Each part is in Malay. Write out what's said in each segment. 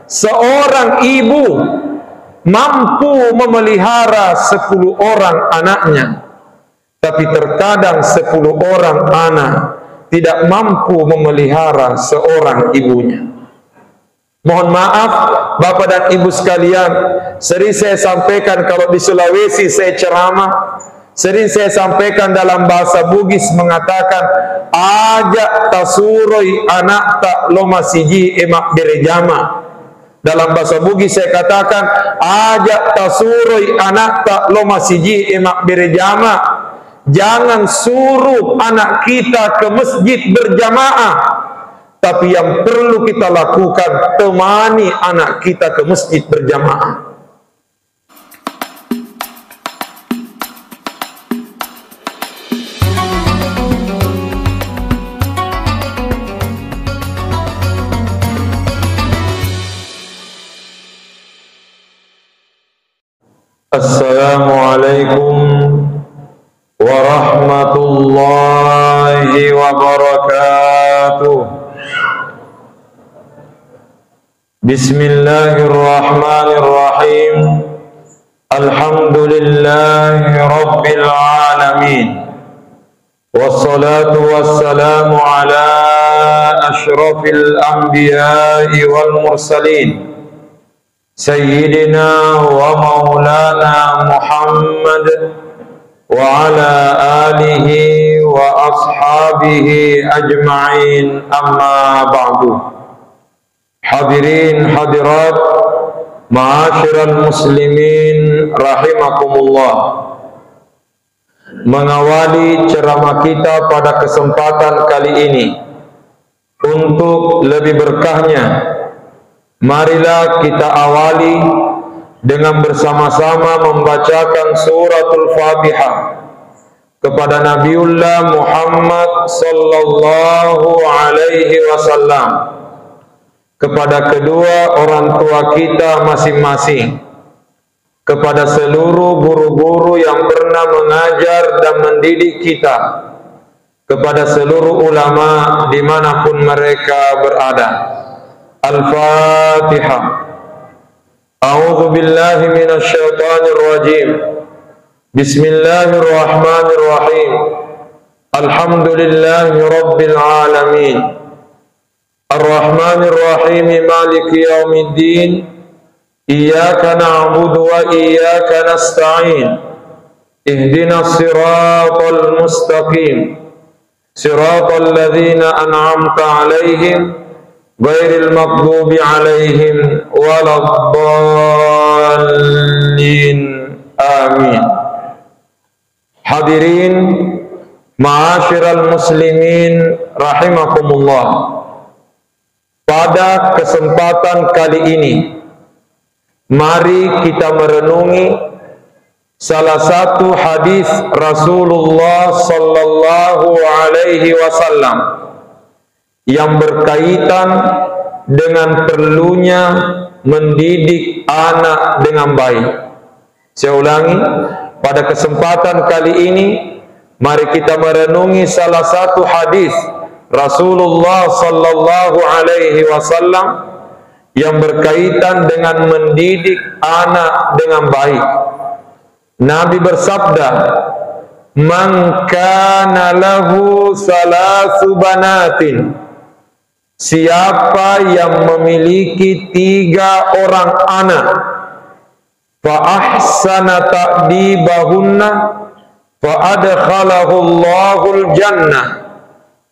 seorang ibu mampu memelihara 10 orang anaknya, tapi terkadang 10 orang anak tidak mampu memelihara seorang ibunya. Mohon maaf Bapak dan Ibu sekalian, sering saya sampaikan kalau di Sulawesi saya ceramah, sering saya sampaikan dalam bahasa Bugis mengatakan ajak tasuroi anak tak loma siji emak berejama. Dalam bahasa Bugis saya katakan ajak tasuroi anak tak loma siji emak berejama. Jangan suruh anak kita ke masjid berjamaah, tapi yang perlu kita lakukan, temani anak kita ke masjid berjamaah. Assalamualaikum warahmatullahi wabarakatuh. Bismillahirrahmanirrahim. Alhamdulillahi rabbil alamin. Wassalatu wassalamu ala ashrafil anbiya'i wal mursalin, Sayyidina wa maulana Muhammad wa ala alihi wa ashabihi ajma'in, amma ba'du. Hadirin hadirat ma'asyiral muslimin rahimakumullah. Mengawali ceramah kita pada kesempatan kali ini, untuk lebih berkahnya, marilah kita awali dengan bersama-sama membacakan suratul Fatihah kepada Nabiullah Muhammad sallallahu alaihi wasallam, kepada kedua orang tua kita masing-masing, kepada seluruh guru-guru yang pernah mengajar dan mendidik kita, kepada seluruh ulama dimanapun mereka berada. Al-Fatihah. A'udzu billahi minasy syaithanir rajim. Bismillahirrahmanirrahim. Alhamdulillahi rabbil alamin. Ar-Rahmanir Rahim, Maliki yaumiddin. Iyyaka na'budu wa iyyaka nasta'in. Ihdinas siratal mustaqim. Siratal ladzina an'amta 'alaihim ghairil maghdubi 'alaihim waladdallin. Amin. Hadirin ma'asyiral muslimin rahimakumullah. Pada kesempatan kali ini, mari kita merenungi salah satu hadis Rasulullah sallallahu alaihi wasallam yang berkaitan dengan perlunya mendidik anak dengan baik. Saya ulangi, pada kesempatan kali ini mari kita merenungi salah satu hadis Rasulullah sallallahu alaihi wasallam yang berkaitan dengan mendidik anak dengan baik. Nabi bersabda, "Man kana lahu salasu banatin." Siapa yang memiliki 3 orang anak, fa ahsana ta'dibahunna fa adkhalahu Allahul jannah,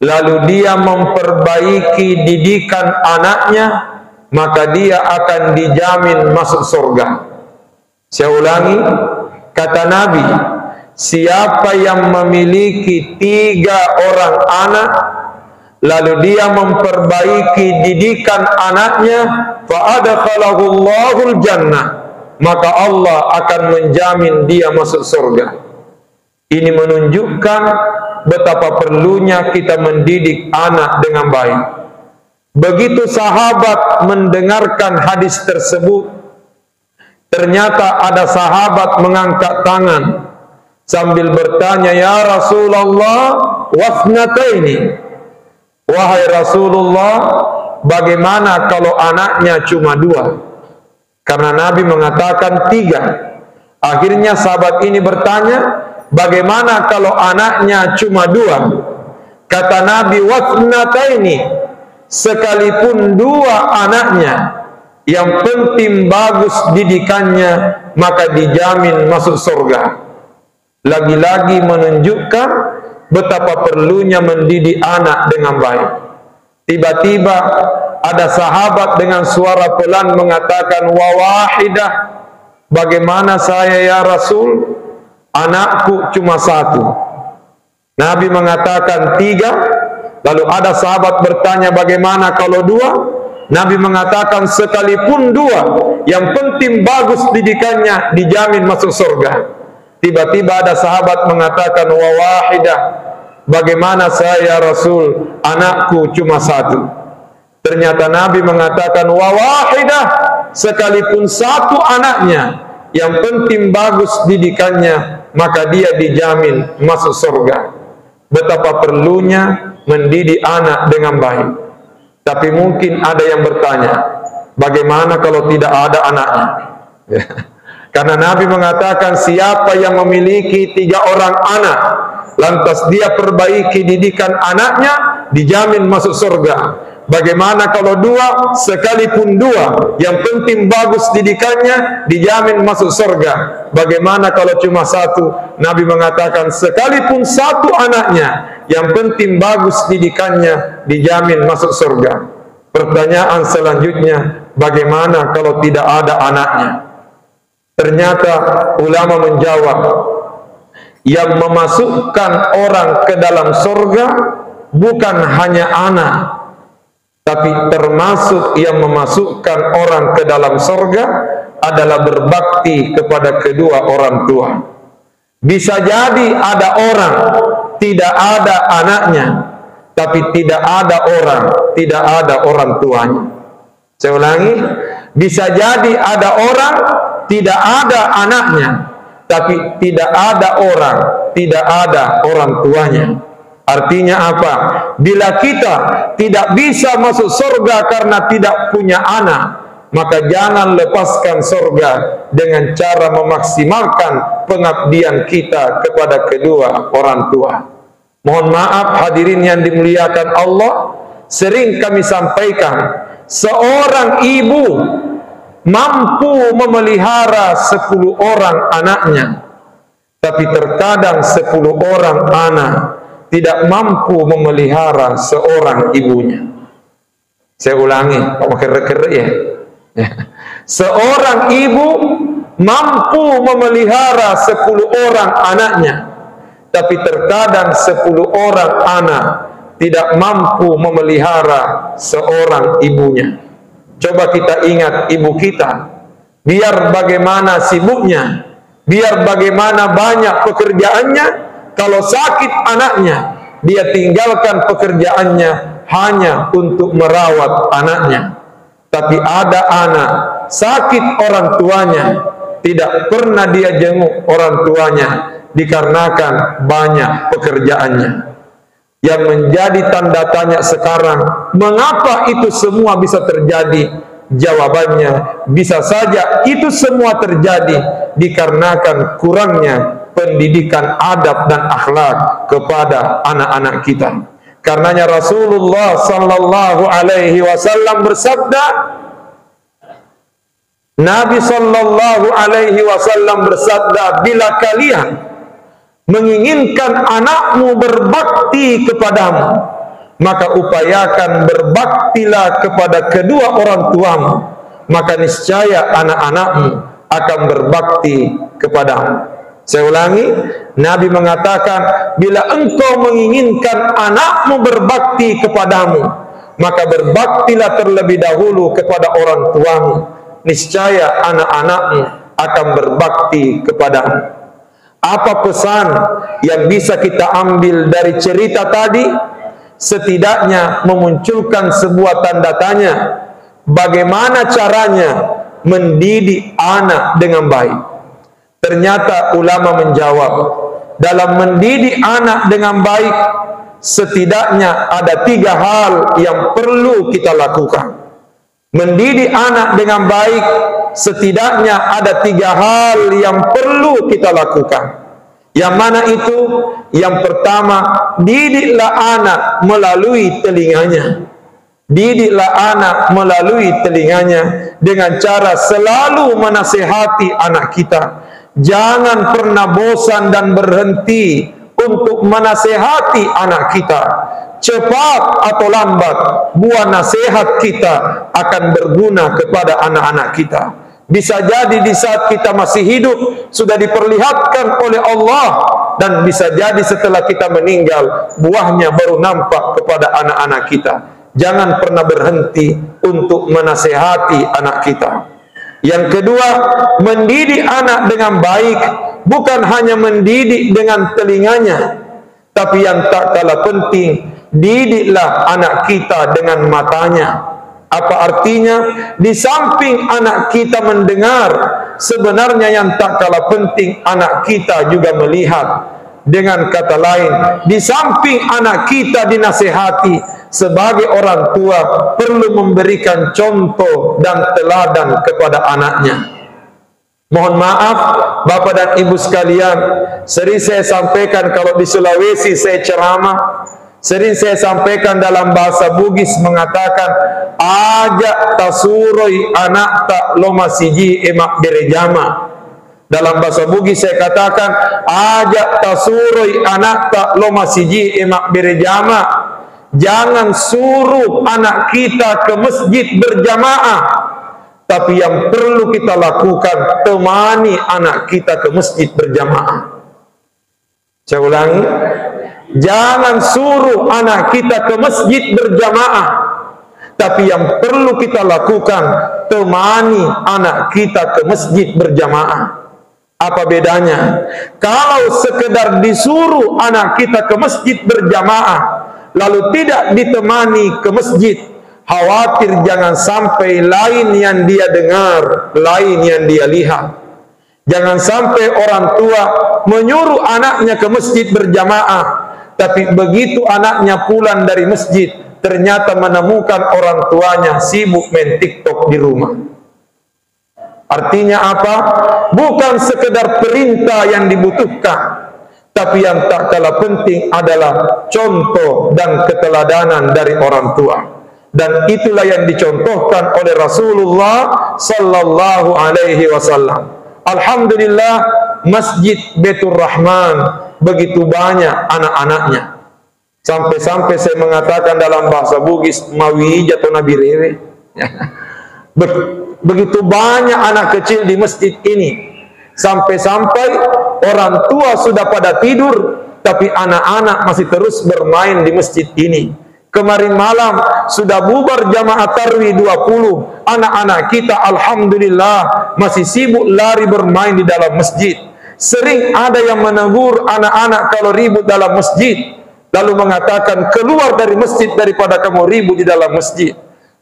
lalu dia memperbaiki didikan anaknya, maka dia akan dijamin masuk surga. Saya ulangi, kata Nabi, siapa yang memiliki 3 orang anak, lalu dia memperbaiki didikan anaknya, fa adkhalahu Allahul jannah, maka Allah akan menjamin dia masuk surga. Ini menunjukkan betapa perlunya kita mendidik anak dengan baik. Begitu sahabat mendengarkan hadis tersebut, ternyata ada sahabat mengangkat tangan sambil bertanya, "Ya Rasulullah, wasnataini." Wahai Rasulullah, bagaimana kalau anaknya cuma 2? Karena Nabi mengatakan 3. Akhirnya sahabat ini bertanya, bagaimana kalau anaknya cuma 2? Kata Nabi, wasnataini, sekalipun 2 anaknya, yang penting bagus didikannya, maka dijamin masuk surga. Lagi-lagi menunjukkan betapa perlunya mendidik anak dengan baik. Tiba-tiba ada sahabat dengan suara pelan mengatakan, wa wahidah, bagaimana saya ya Rasul? Anakku cuma 1. Nabi mengatakan 3. Lalu ada sahabat bertanya, bagaimana kalau 2? Nabi mengatakan sekalipun 2, yang penting bagus didikannya, dijamin masuk surga. Tiba-tiba ada sahabat mengatakan, wa wahidah, bagaimana saya Rasul? Anakku cuma 1. Ternyata Nabi mengatakan, wa wahidah, sekalipun 1 anaknya, yang penting bagus didikannya, maka dia dijamin masuk surga. Betapa perlunya mendidik anak dengan baik. Tapi mungkin ada yang bertanya, bagaimana kalau tidak ada anaknya? Karena Nabi mengatakan, siapa yang memiliki 3 orang anak, lantas dia perbaiki didikan anaknya, dijamin masuk surga. Bagaimana kalau 2? Sekalipun 2, yang penting bagus didikannya, dijamin masuk surga. Bagaimana kalau cuma 1? Nabi mengatakan, sekalipun 1 anaknya, yang penting bagus didikannya, dijamin masuk surga. Pertanyaan selanjutnya, bagaimana kalau tidak ada anaknya? Ternyata ulama menjawab, yang memasukkan orang ke dalam surga bukan hanya anak, tapi termasuk yang memasukkan orang ke dalam surga adalah berbakti kepada kedua orang tua. Bisa jadi ada orang tidak ada anaknya, tapi tidak ada orang tuanya. Saya ulangi, bisa jadi ada orang tidak ada anaknya, tapi tidak ada orang tuanya. Artinya apa? Bila kita tidak bisa masuk surga karena tidak punya anak, maka jangan lepaskan surga dengan cara memaksimalkan pengabdian kita kepada kedua orang tua. Mohon maaf hadirin yang dimuliakan Allah, sering kami sampaikan, seorang ibu mampu memelihara 10 orang anaknya, tapi terkadang 10 orang anak tidak mampu memelihara seorang ibunya. Saya ulangi, pakai kerek ya. Seorang ibu mampu memelihara 10 orang anaknya, tapi terkadang 10 orang anak tidak mampu memelihara seorang ibunya. Coba kita ingat ibu kita, biar bagaimana sibuknya, biar bagaimana banyak pekerjaannya, kalau sakit anaknya, dia tinggalkan pekerjaannya hanya untuk merawat anaknya. Tapi ada anak sakit orang tuanya, tidak pernah dia jenguk orang tuanya dikarenakan banyak pekerjaannya. Yang menjadi tanda tanya sekarang, mengapa itu semua bisa terjadi? Jawabannya, bisa saja itu semua terjadi dikarenakan kurangnya pendidikan adab dan akhlak kepada anak-anak kita. Karenanya Rasulullah sallallahu alaihi wasallam bersabda, Nabi sallallahu alaihi wasallam bersabda, bila kalian menginginkan anakmu berbakti kepadamu, maka upayakan berbaktilah kepada kedua orang tuamu, maka niscaya anak-anakmu akan berbakti kepadamu. Saya ulangi, Nabi mengatakan, bila engkau menginginkan anakmu berbakti kepadamu, maka berbaktilah terlebih dahulu kepada orang tuamu, niscaya anak-anakmu akan berbakti kepadamu. Apa pesan yang bisa kita ambil dari cerita tadi? Setidaknya memunculkan sebuah tanda tanya, bagaimana caranya mendidik anak dengan baik. Ternyata ulama menjawab, dalam mendidik anak dengan baik, setidaknya ada 3 hal yang perlu kita lakukan. Mendidik anak dengan baik, setidaknya ada 3 hal yang perlu kita lakukan. Yang mana itu? Yang pertama, didiklah anak melalui telinganya. Didiklah anak melalui telinganya dengan cara selalu menasihati anak kita. Jangan pernah bosan dan berhenti untuk menasihati anak kita. Cepat atau lambat, buah nasihat kita akan berguna kepada anak-anak kita. Bisa jadi di saat kita masih hidup sudah diperlihatkan oleh Allah, dan bisa jadi setelah kita meninggal buahnya baru nampak kepada anak-anak kita. Jangan pernah berhenti untuk menasihati anak kita. Yang kedua, mendidik anak dengan baik bukan hanya mendidik dengan telinganya, tapi yang tak kalah penting, didiklah anak kita dengan matanya. Apa artinya? Di samping anak kita mendengar, sebenarnya yang tak kalah penting anak kita juga melihat. Dengan kata lain, di samping anak kita dinasihati, sebagai orang tua perlu memberikan contoh dan teladan kepada anaknya. Mohon maaf Bapak dan Ibu sekalian, sering saya sampaikan kalau di Sulawesi saya ceramah, sering saya sampaikan dalam bahasa Bugis mengatakan, ajak tasuroi anak tak loma siji emak berejama. Dalam bahasa Bugis saya katakan, ajak tasuroi anak tak loma siji emak berejama. Jangan suruh anak kita ke masjid berjamaah, tapi yang perlu kita lakukan, temani anak kita ke masjid berjamaah. Saya ulangi, jangan suruh anak kita ke masjid berjamaah, tapi yang perlu kita lakukan, temani anak kita ke masjid berjamaah. Apa bedanya? Kalau sekedar disuruh anak kita ke masjid berjamaah, lalu tidak ditemani ke masjid, khawatir jangan sampai lain yang dia dengar, lain yang dia lihat. Jangan sampai orang tua menyuruh anaknya ke masjid berjamaah, tapi begitu anaknya pulang dari masjid, ternyata menemukan orang tuanya sibuk main TikTok di rumah. Artinya apa? Bukan sekedar perintah yang dibutuhkan, tapi yang tak kalah penting adalah contoh dan keteladanan dari orang tua. Dan itulah yang dicontohkan oleh Rasulullah sallallahu alaihi wasallam. Alhamdulillah, Masjid Baitur Rahman begitu banyak anak-anaknya. Sampai-sampai saya mengatakan dalam bahasa Bugis, mawi jatuh nabi rewe. Begitu banyak anak kecil di masjid ini. Sampai-sampai orang tua sudah pada tidur, tapi anak-anak masih terus bermain di masjid ini. Kemarin malam sudah bubar jamaah tarwih 20. Anak-anak kita alhamdulillah masih sibuk lari bermain di dalam masjid. Sering ada yang menegur anak-anak kalau ribut dalam masjid, lalu mengatakan keluar dari masjid daripada kamu ribut di dalam masjid.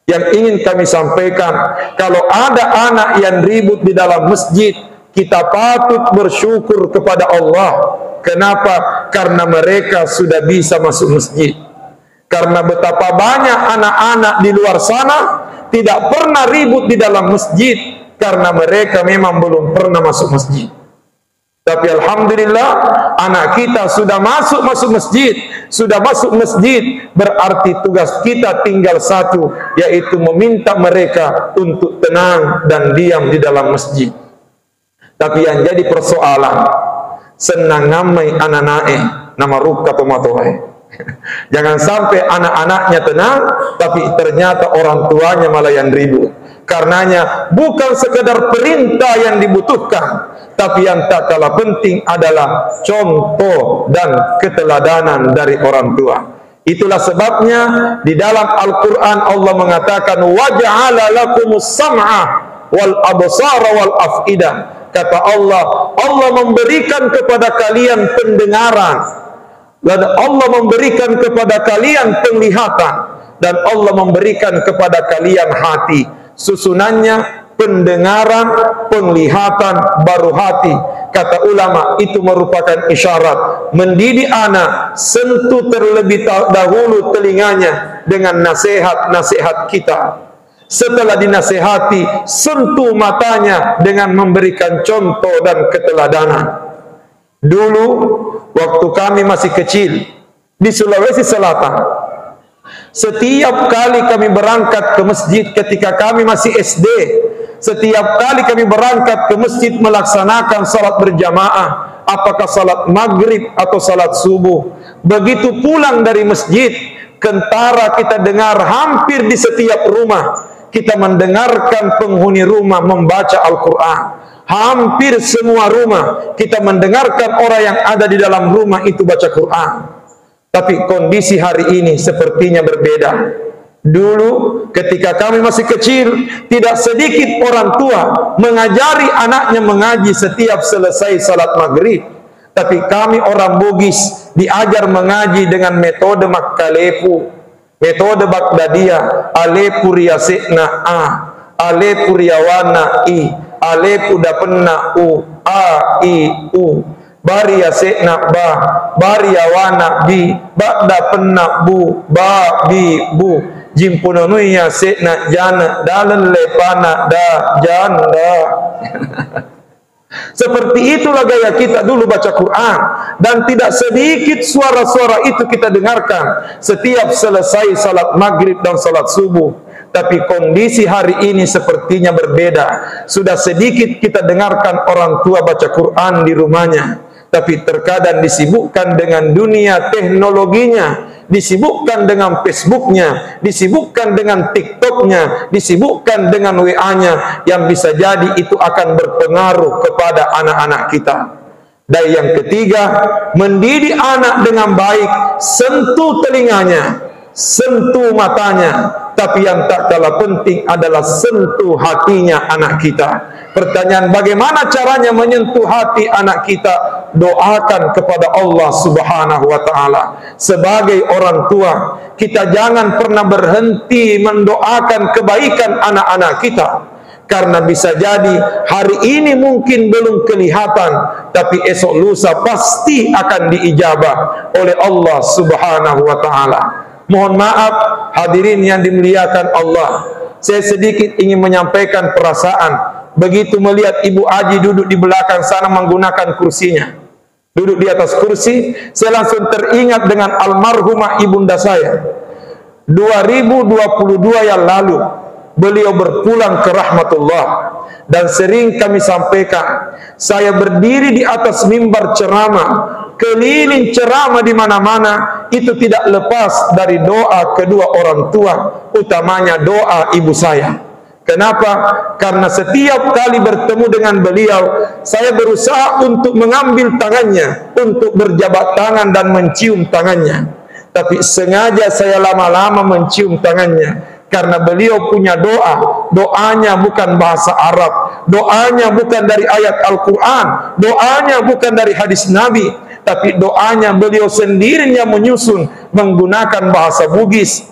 Yang ingin kami sampaikan, kalau ada anak yang ribut di dalam masjid, kita patut bersyukur kepada Allah. Kenapa? Karena mereka sudah bisa masuk masjid. Karena betapa banyak anak-anak di luar sana tidak pernah ribut di dalam masjid, karena mereka memang belum pernah masuk masjid. Tapi alhamdulillah, anak kita sudah masuk masjid, sudah masuk masjid, berarti tugas kita tinggal satu, yaitu meminta mereka untuk tenang dan diam di dalam masjid. Tapi yang jadi persoalan, senang ngamai anak-anaknya nama rukka tomatoai. Jangan sampai anak-anaknya tenang, tapi ternyata orang tuanya malah yang ribut. Karenanya bukan sekedar perintah yang dibutuhkan, tapi yang tak kalah penting adalah contoh dan keteladanan dari orang tua. Itulah sebabnya di dalam Al-Quran Allah mengatakan, waja'ala lakumus sam'a wal absara wal af'idah. Kata Allah, Allah memberikan kepada kalian pendengaran, dan Allah memberikan kepada kalian penglihatan, dan Allah memberikan kepada kalian hati. Susunannya, pendengaran, penglihatan, baru hati. Kata ulama, itu merupakan isyarat. Mendidik anak, sentuh terlebih dahulu telinganya dengan nasihat-nasihat kita. Setelah dinasihati, sentuh matanya dengan memberikan contoh dan keteladanan. Dulu, waktu kami masih kecil, di Sulawesi Selatan, setiap kali kami berangkat ke masjid ketika kami masih SD, setiap kali kami berangkat ke masjid melaksanakan salat berjamaah, apakah salat maghrib atau salat subuh, begitu pulang dari masjid, kentara kita dengar hampir di setiap rumah, kita mendengarkan penghuni rumah membaca Al-Quran. Hampir semua rumah kita mendengarkan orang yang ada di dalam rumah itu baca Quran. Tapi kondisi hari ini sepertinya berbeda. Dulu ketika kami masih kecil, tidak sedikit orang tua mengajari anaknya mengaji setiap selesai salat maghrib. Tapi kami orang Bugis diajar mengaji dengan metode Makkalepu, metode Baghdadiyah, Alepu riyasikna a, Alepu riyawana i, Alepu dapenna u, a i u, bari yasikna ba, bari yawana bi, ba dapenna bu, ba bi bu, jimpunonu yasikna jana, dalan lepana da janda. Seperti itulah gaya kita dulu baca Quran, dan tidak sedikit suara-suara itu kita dengarkan setiap selesai salat maghrib dan salat subuh. Tapi kondisi hari ini sepertinya berbeda. Sudah sedikit kita dengarkan orang tua baca Quran di rumahnya, tapi terkadang disibukkan dengan dunia teknologinya, disibukkan dengan Facebooknya, disibukkan dengan TikToknya, disibukkan dengan WA-nya, yang bisa jadi itu akan berpengaruh kepada anak-anak kita. Dan yang ketiga, mendidik anak dengan baik, sentuh telinganya, sentuh matanya, tapi yang tak kalah penting adalah sentuh hatinya anak kita. Pertanyaan, bagaimana caranya menyentuh hati anak kita? Doakan kepada Allah Subhanahu wa ta'ala. Sebagai orang tua, kita jangan pernah berhenti mendoakan kebaikan anak-anak kita. Karena bisa jadi hari ini mungkin belum kelihatan, tapi esok lusa pasti akan diijabah oleh Allah Subhanahu wa ta'ala. Mohon maaf hadirin yang dimuliakan Allah, saya sedikit ingin menyampaikan perasaan. Begitu melihat Ibu Aji duduk di belakang sana menggunakan kursinya, duduk di atas kursi, saya langsung teringat dengan almarhumah ibunda saya. 2022 yang lalu beliau berpulang ke rahmatullah, dan sering kami sampaikan, saya berdiri di atas mimbar ceramah, keliling ceramah di mana-mana, itu tidak lepas dari doa kedua orang tua, utamanya doa ibu saya. Kenapa? Karena setiap kali bertemu dengan beliau, saya berusaha untuk mengambil tangannya, untuk berjabat tangan dan mencium tangannya. Tapi sengaja saya lama-lama mencium tangannya, karena beliau punya doa. Doanya bukan bahasa Arab, doanya bukan dari ayat Al-Quran, doanya bukan dari hadis Nabi, tapi doanya beliau sendirinya menyusun menggunakan bahasa Bugis.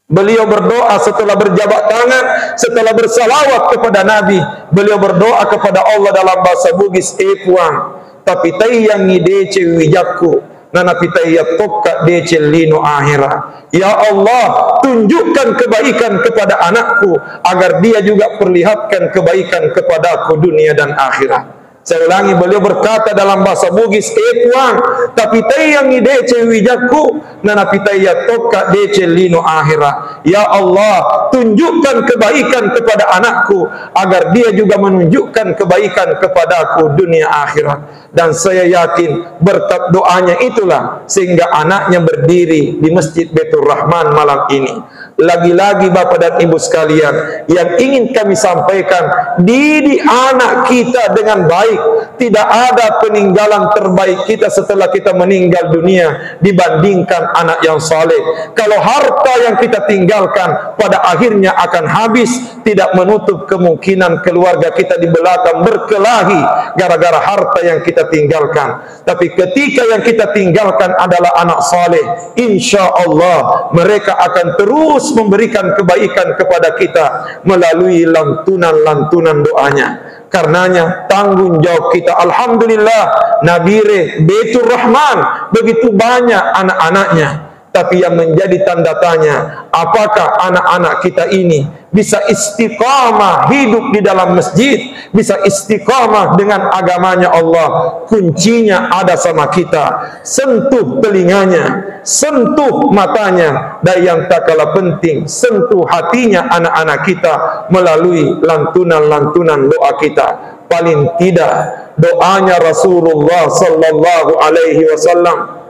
Beliau berdoa setelah berjabat tangan, setelah bersalawat kepada Nabi, beliau berdoa kepada Allah dalam bahasa Bugis, puang, tapi yang ngidece wijakku, nanapi tayya tokka dece lino akhirah. Ya Allah, tunjukkan kebaikan kepada anakku, agar dia juga perlihatkan kebaikan kepadaku dunia dan akhirat. Saya ulangi, beliau berkata dalam bahasa Bugis, puang, tapi yang idece wijakku, nanapi tayya tokka dece lino akhirah. Ya Allah, tunjukkan kebaikan kepada anakku, agar dia juga menunjukkan kebaikan kepadaku dunia akhirat. Dan saya yakin berkat doanya itulah sehingga anaknya berdiri di Masjid Baitur Rahman malam ini. Lagi-lagi Bapak dan Ibu sekalian, yang ingin kami sampaikan, didik anak kita dengan baik. Tidak ada peninggalan terbaik kita setelah kita meninggal dunia dibandingkan anak yang saleh. Kalau harta yang kita tinggalkan pada akhirnya akan habis, tidak menutup kemungkinan keluarga kita di belakang berkelahi gara-gara harta yang kita tinggalkan. Tapi ketika yang kita tinggalkan adalah anak saleh, insya Allah mereka akan terus terus memberikan kebaikan kepada kita melalui lantunan-lantunan doanya. Karenanya tanggung jawab kita, alhamdulillah, Nabire Baitur Rahman begitu banyak anak-anaknya. Tapi yang menjadi tanda tanya, apakah anak-anak kita ini bisa istiqamah hidup di dalam masjid, bisa istiqamah dengan agamanya Allah? Kuncinya ada sama kita. Sentuh telinganya, sentuh matanya, dan yang tak kalah penting, sentuh hatinya anak-anak kita melalui lantunan-lantunan doa kita. Paling tidak doanya Rasulullah sallallahu alaihi wasallam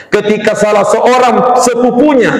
ketika salah seorang sepupunya,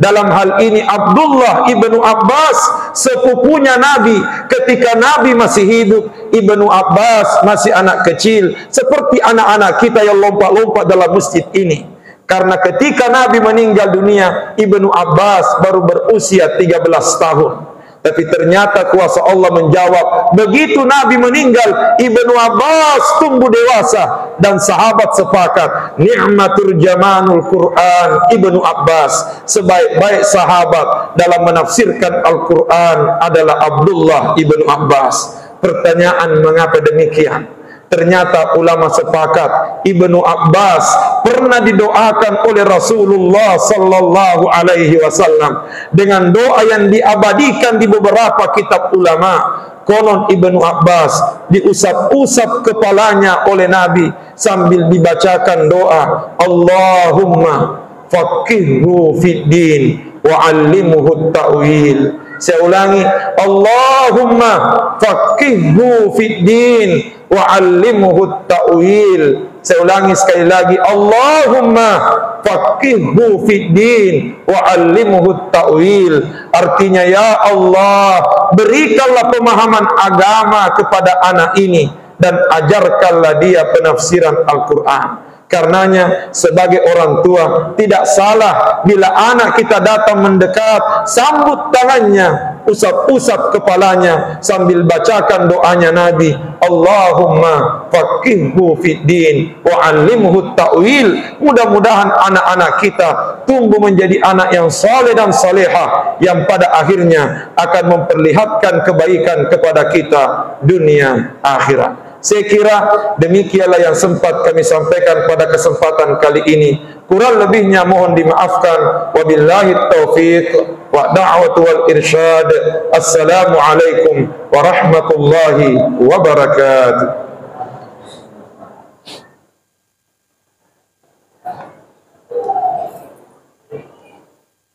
dalam hal ini Abdullah ibnu Abbas, sepupunya Nabi ketika Nabi masih hidup. Ibnu Abbas masih anak kecil, seperti anak-anak kita yang lompat-lompat dalam masjid ini. Karena ketika Nabi meninggal dunia, Ibnu Abbas baru berusia 13 tahun. Tapi ternyata kuasa Allah menjawab, begitu Nabi meninggal, Ibnu Abbas tumbuh dewasa, dan sahabat sepakat, ni'matur jamanul Quran Ibnu Abbas, sebaik-baik sahabat dalam menafsirkan Al-Quran adalah Abdullah Ibnu Abbas. Pertanyaan, mengapa demikian? Ternyata ulama sepakat, Ibnu Abbas pernah didoakan oleh Rasulullah sallallahu alaihi wasallam dengan doa yang diabadikan di beberapa kitab ulama. Konon Ibnu Abbas diusap-usap kepalanya oleh Nabi sambil dibacakan doa, Allahumma faqihhu fid din wa 'allimhu ta'wil. Saya ulangi, Allahumma faqihhu fid din wa 'allimhu ta'wil. Saya ulangi sekali lagi, Allahumma faqihhu fid din wa 'allimhu ta'wil. Artinya, ya Allah, berikanlah pemahaman agama kepada anak ini dan ajarkanlah dia penafsiran Al-Quran. Karenanya sebagai orang tua tidak salah bila anak kita datang mendekat, sambut tangannya, usap-usap kepalanya sambil bacakan doanya Nabi, Allahumma faqihhu fid din wa 'allimhu ta'wil. Mudah-mudahan anak-anak kita tumbuh menjadi anak yang saleh dan salehah, yang pada akhirnya akan memperlihatkan kebaikan kepada kita dunia akhirat. Saya kira demikianlah yang sempat kami sampaikan pada kesempatan kali ini. Kurang lebihnya mohon dimaafkan. Wabillahi taufiq wa da'watu wal irsyad. Assalamualaikum warahmatullahi wabarakatuh.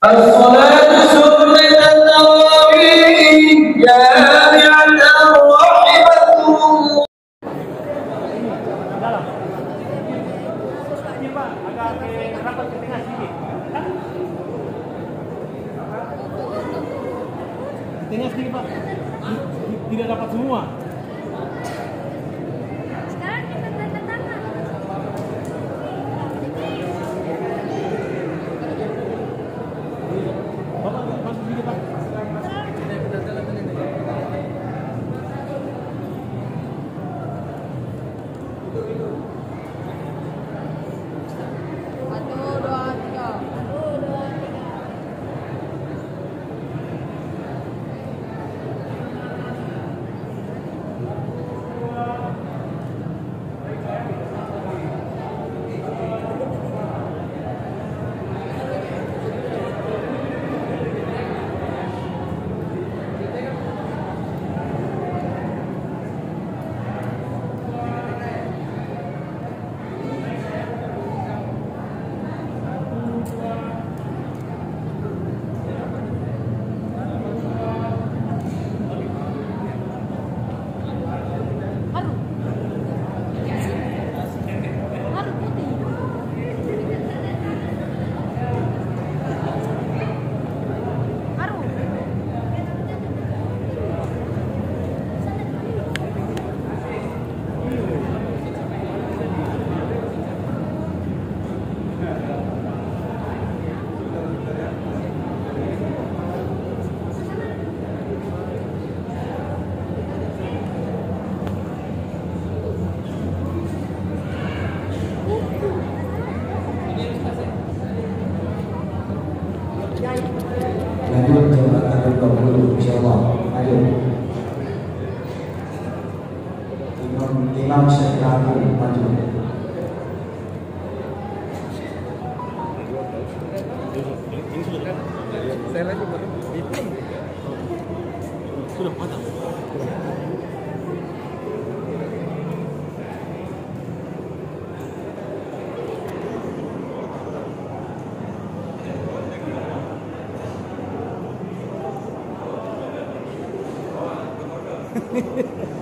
As-salatu sunnatan tarawih jami'an rahimatullah. Tengah sedikit Pak, tidak dapat semua. Sekarang kita tanda tangan. Bapak masuk sedikit Pak. Imam segera maju. Saya lagi baru sudah patah. Hehehe